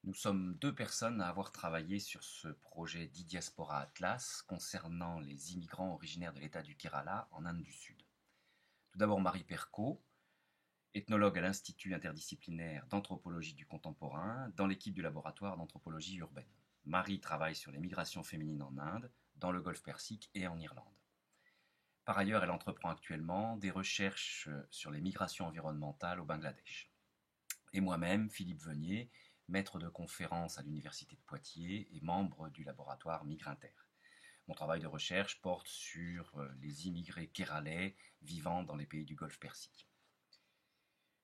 Nous sommes deux personnes à avoir travaillé sur ce projet d'e-Diaspora Atlas concernant les immigrants originaires de l'État du Kerala en Inde du Sud. Tout d'abord Marie Percot, ethnologue à l'Institut interdisciplinaire d'anthropologie du contemporain dans l'équipe du laboratoire d'anthropologie urbaine. Marie travaille sur les migrations féminines en Inde, dans le Golfe Persique et en Irlande. Par ailleurs, elle entreprend actuellement des recherches sur les migrations environnementales au Bangladesh. Et moi-même, Philippe Venier, maître de conférences à l'Université de Poitiers et membre du laboratoire Migrinter. Mon travail de recherche porte sur les immigrés kéralais vivant dans les pays du Golfe Persique.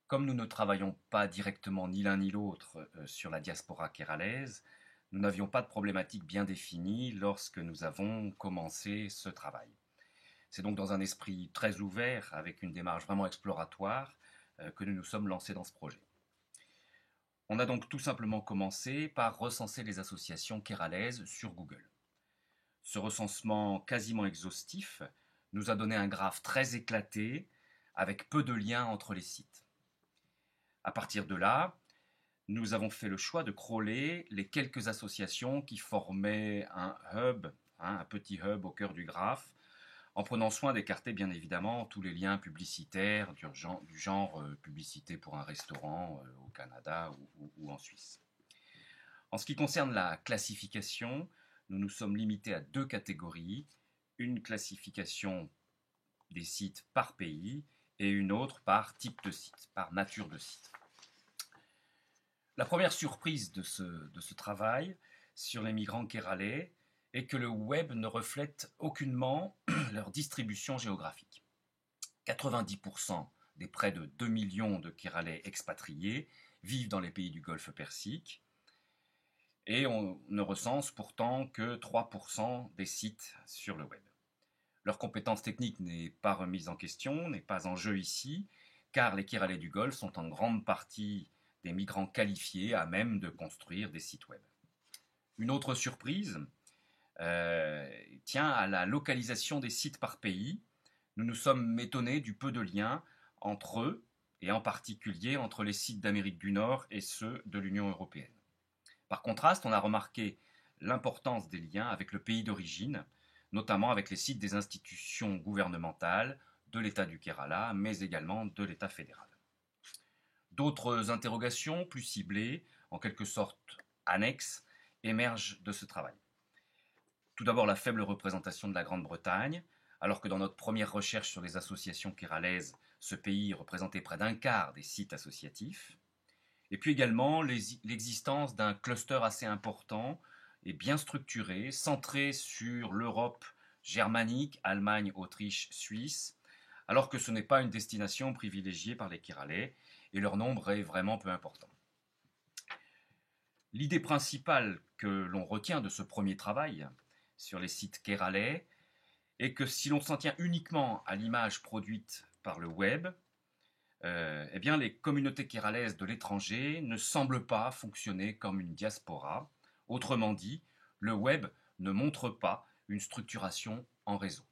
Comme nous ne travaillons pas directement ni l'un ni l'autre sur la diaspora kéralaise, nous n'avions pas de problématique bien définie lorsque nous avons commencé ce travail. C'est donc dans un esprit très ouvert, avec une démarche vraiment exploratoire, que nous nous sommes lancés dans ce projet. On a donc tout simplement commencé par recenser les associations kéralaises sur Google. Ce recensement quasiment exhaustif nous a donné un graphe très éclaté, avec peu de liens entre les sites. À partir de là, nous avons fait le choix de crawler les quelques associations qui formaient un hub, un petit hub au cœur du graphe, en prenant soin d'écarter bien évidemment tous les liens publicitaires du genre publicité pour un restaurant au Canada ou en Suisse. En ce qui concerne la classification, nous nous sommes limités à deux catégories, une classification des sites par pays et une autre par type de site, par nature de site. La première surprise de ce travail sur les migrants kéralais est que le web ne reflète aucunement leur distribution géographique. 90% des près de 2 millions de Kéralais expatriés vivent dans les pays du Golfe Persique et on ne recense pourtant que 3% des sites sur le web. Leur compétence technique n'est pas remise en question, n'est pas en jeu ici, car les Kéralais du Golfe sont en grande partie des migrants qualifiés à même de construire des sites web. Une autre surprise tient à la localisation des sites par pays. Nous nous sommes étonnés du peu de liens entre eux, et en particulier entre les sites d'Amérique du Nord et ceux de l'Union européenne. Par contraste, on a remarqué l'importance des liens avec le pays d'origine, notamment avec les sites des institutions gouvernementales de l'État du Kerala, mais également de l'État fédéral. D'autres interrogations plus ciblées, en quelque sorte annexes, émergent de ce travail. Tout d'abord, la faible représentation de la Grande-Bretagne, alors que dans notre première recherche sur les associations kéralaises, ce pays représentait près d'un quart des sites associatifs. Et puis également l'existence d'un cluster assez important et bien structuré, centré sur l'Europe germanique, Allemagne, Autriche, Suisse, alors que ce n'est pas une destination privilégiée par les Kéralais, et leur nombre est vraiment peu important. L'idée principale que l'on retient de ce premier travail sur les sites kéralais est que si l'on s'en tient uniquement à l'image produite par le web, eh bien les communautés kéralaises de l'étranger ne semblent pas fonctionner comme une diaspora. Autrement dit, le web ne montre pas une structuration en réseau.